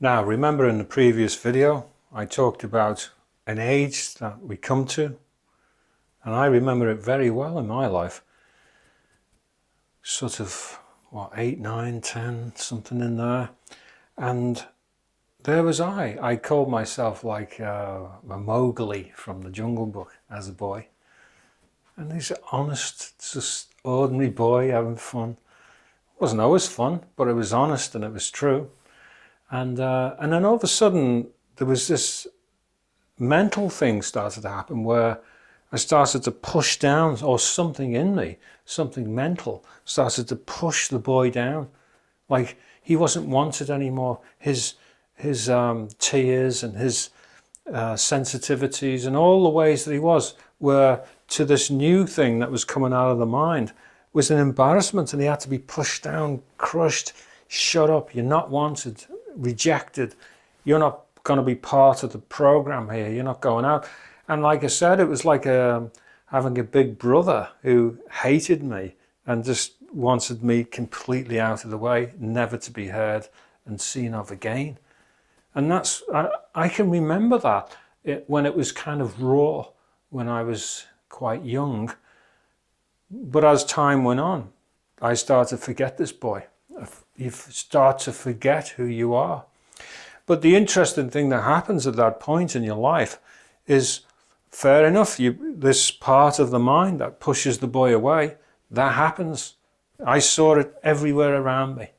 Now, remember in the previous video, I talked about an age that we come to, and I remember it very well in my life. Sort of, 8, 9, 10, something in there. And there was I called myself like a Mowgli from the Jungle Book as a boy. And he's an honest, just ordinary boy having fun. It wasn't always fun, but it was honest and it was true. And then all of a sudden, there was this mental thing started to happen where I started to push down, or something in me, something mental, started to push the boy down. Like he wasn't wanted anymore. His tears and his sensitivities and all the ways that he was were to this new thing that was coming out of the mind was an embarrassment, and he had to be pushed down, crushed, shut up, you're not wanted, rejected, you're not going to be part of the program here, you're not going out. And like I said, it was like having a big brother who hated me and just wanted me completely out of the way, never to be heard and seen of again. And that's, I can remember that when it was kind of raw, when I was quite young. But as time went on, I started to forget this boy. You start to forget who you are. But the interesting thing that happens at that point in your life is, fair enough, this part of the mind that pushes the boy away, that happens. I saw it everywhere around me.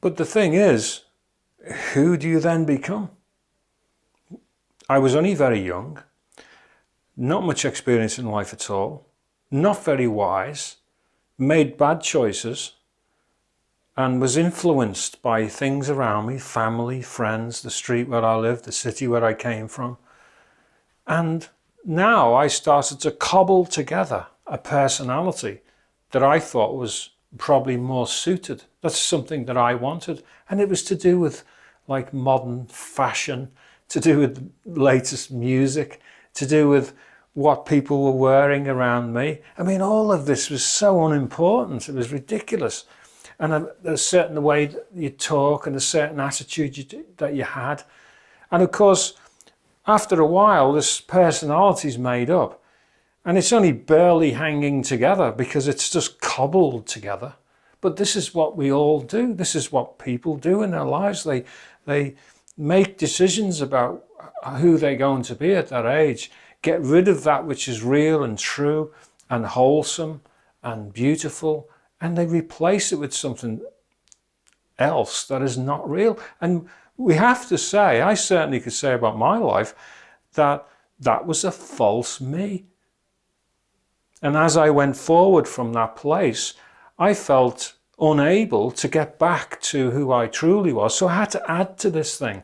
But the thing is, who do you then become? I was only very young, not much experience in life at all, not very wise, made bad choices, and was influenced by things around me, family, friends, the street where I lived, the city where I came from. And now I started to cobble together a personality that I thought was probably more suited. That's something that I wanted. And it was to do with like modern fashion, to do with latest music, to do with what people were wearing around me. I mean, all of this was so unimportant. It was ridiculous. And a certain way that you talk and a certain attitude that you had. And of course, after a while, this personality's made up. And it's only barely hanging together because it's just cobbled together. But this is what we all do. This is what people do in their lives. They make decisions about who they're going to be at that age. Get rid of that which is real and true and wholesome and beautiful, and they replace it with something else that is not real. And we have to say, I certainly could say about my life, that was a false me. And as I went forward from that place, I felt unable to get back to who I truly was. So I had to add to this thing.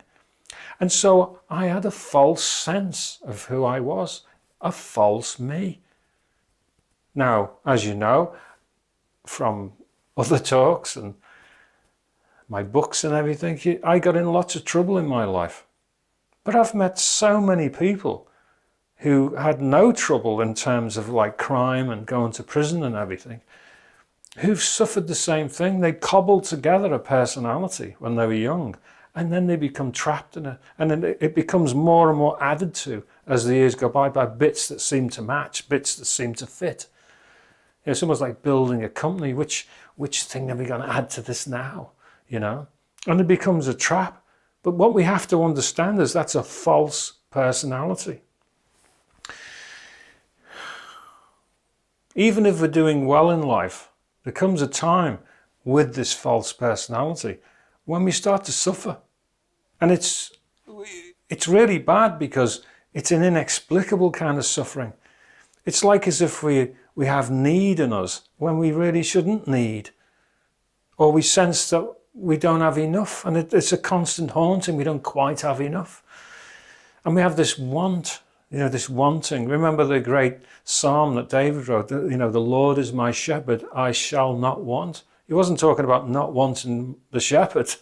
And so I had a false sense of who I was, a false me. Now, as you know, from other talks and my books and everything, I got in lots of trouble in my life. But I've met so many people who had no trouble in terms of like crime and going to prison and everything, who've suffered the same thing. They cobbled together a personality when they were young, and then they become trapped in it. And then it becomes more and more added to as the years go by bits that seem to match, bits that seem to fit. It's almost like building a company. Which thing are we going to add to this now? You know? And it becomes a trap. But what we have to understand is that's a false personality. Even if we're doing well in life, there comes a time with this false personality when we start to suffer. And it's really bad because it's an inexplicable kind of suffering. It's like as if we have need in us when we really shouldn't need. Or we sense that we don't have enough, and it's a constant haunting. We don't quite have enough. And we have this want, this wanting. Remember the great psalm that David wrote, the Lord is my shepherd, I shall not want. He wasn't talking about not wanting the shepherd.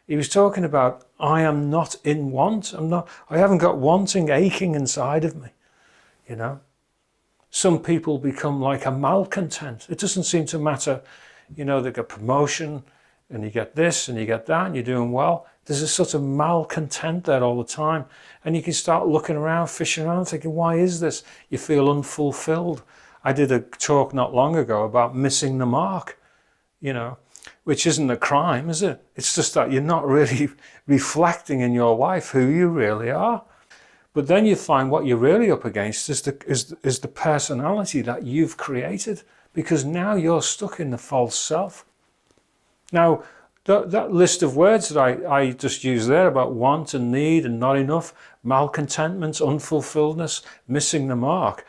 He was talking about, I am not in want. I haven't got wanting aching inside of me, Some people become like a malcontent. It doesn't seem to matter you know, they get promotion and you get this and you get that and you're doing well. There's a sort of malcontent there all the time. And you can start looking around, fishing around, thinking, why is this? You feel unfulfilled. I did a talk not long ago about missing the mark, you know, which isn't a crime, is it? It's just that you're not really reflecting in your life who you really are. But then you find what you're really up against is the personality that you've created, because now you're stuck in the false self. Now, that list of words that I just used there about want and need and not enough, malcontentment, unfulfilledness, missing the mark,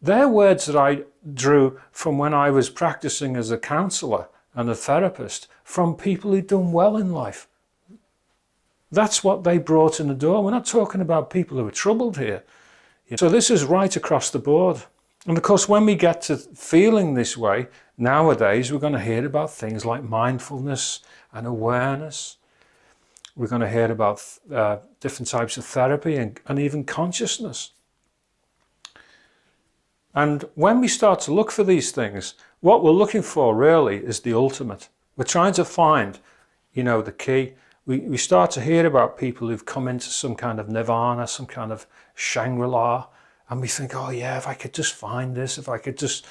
they're words that I drew from when I was practicing as a counsellor and a therapist, from people who'd done well in life. That's what they brought in the door. We're not talking about people who are troubled here. So this is right across the board. And of course, when we get to feeling this way, nowadays we're going to hear about things like mindfulness and awareness. We're going to hear about different types of therapy and even consciousness. And when we start to look for these things, what we're looking for really is the ultimate. We're trying to find, you know, the key. We start to hear about people who've come into some kind of nirvana, some kind of Shangri-La, and we think, oh yeah, if I could just find this, if I could just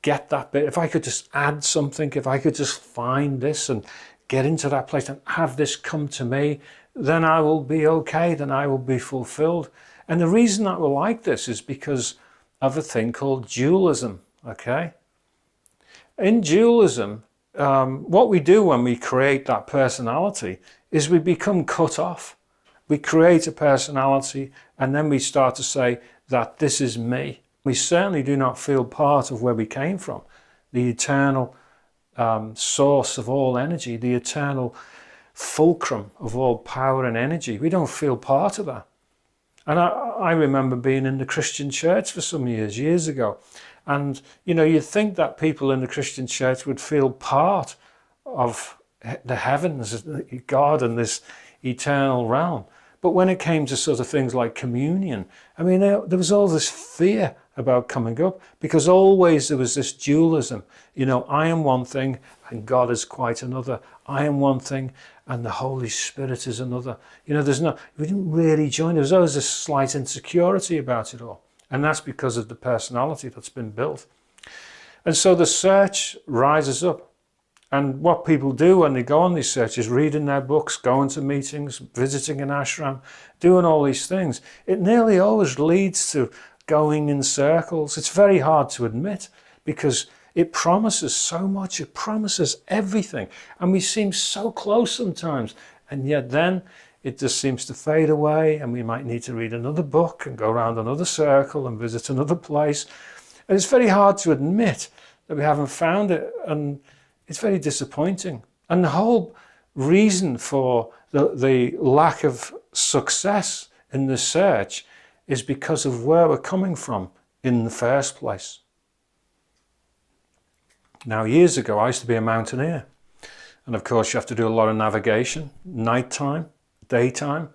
get that bit, if I could just add something, if I could just find this and get into that place and have this come to me, then I will be okay, then I will be fulfilled. And the reason that we're like this is because of a thing called dualism, okay? In dualism, what we do when we create that personality is we become cut off. We create a personality and then we start to say that this is me. We certainly do not feel part of where we came from, the eternal source of all energy, the eternal fulcrum of all power and energy. We don't feel part of that. And I remember being in the Christian church for some years ago. And, you know, you'd think that people in the Christian church would feel part of the heavens, God and this eternal realm. But when it came to sort of things like communion, I mean, there was all this fear about coming up, because always there was this dualism. You know, I am one thing and God is quite another. I am one thing and the Holy Spirit is another. You know, we didn't really join. There was always this slight insecurity about it all. And that's because of the personality that's been built. And so the search rises up. And what people do when they go on these searches, reading their books, going to meetings, visiting an ashram, doing all these things, it nearly always leads to going in circles. It's very hard to admit because it promises so much. It promises everything. And we seem so close sometimes. And yet then it just seems to fade away, and we might need to read another book and go around another circle and visit another place. And it's very hard to admit that we haven't found it, and it's very disappointing. And the whole reason for the lack of success in the search is because of where we're coming from in the first place. Now, years ago, I used to be a mountaineer. And of course, you have to do a lot of navigation, nighttime, daytime,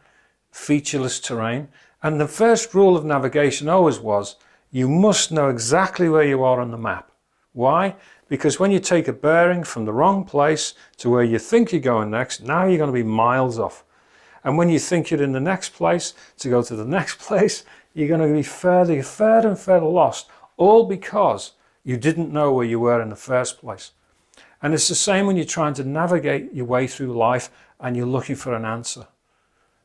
featureless terrain. And the first rule of navigation always was, you must know exactly where you are on the map. Why? Because when you take a bearing from the wrong place to where you think you're going next, now you're going to be miles off. And when you think you're in the next place to go to the next place, you're going to be further and further lost, all because you didn't know where you were in the first place. And it's the same when you're trying to navigate your way through life and you're looking for an answer.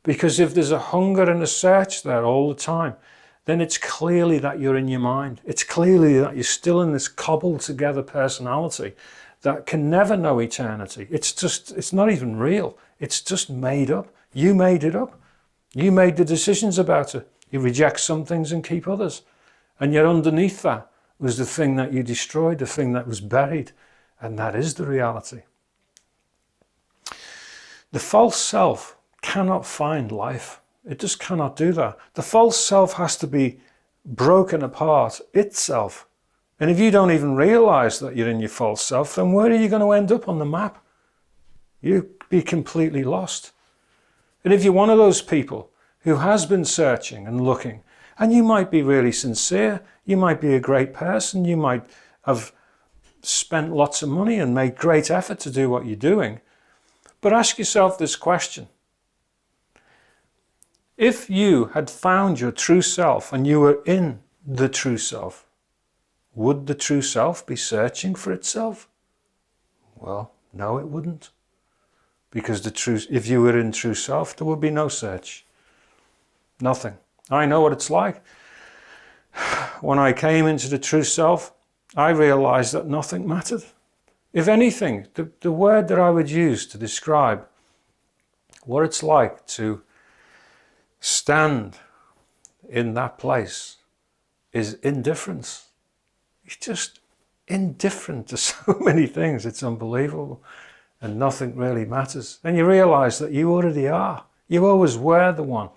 Because if there's a hunger and a search there all the time, then it's clearly that you're in your mind. It's clearly that you're still in this cobbled together personality that can never know eternity. It's not even real. It's just made up. You made it up. You made the decisions about it. You reject some things and keep others. And yet underneath that was the thing that you destroyed, the thing that was buried. And that is the reality. The false self cannot find life. It just cannot do that. The false self has to be broken apart itself. And if you don't even realize that you're in your false self, then where are you going to end up on the map? You'll be completely lost. And if you're one of those people who has been searching and looking, and you might be really sincere, you might be a great person, you might have spent lots of money and made great effort to do what you're doing. But ask yourself this question. If you had found your true self and you were in the true self, would the true self be searching for itself? Well, no, it wouldn't. Because if you were in true self, there would be no search. Nothing. I know what it's like. When I came into the true self, I realized that nothing mattered. If anything, the word that I would use to describe what it's like to stand in that place is indifference. It's just indifferent to so many things. It's unbelievable. And nothing really matters. Then you realize that you already are. You always were the one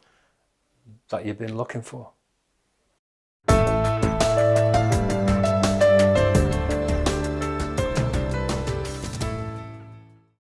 that you've been looking for.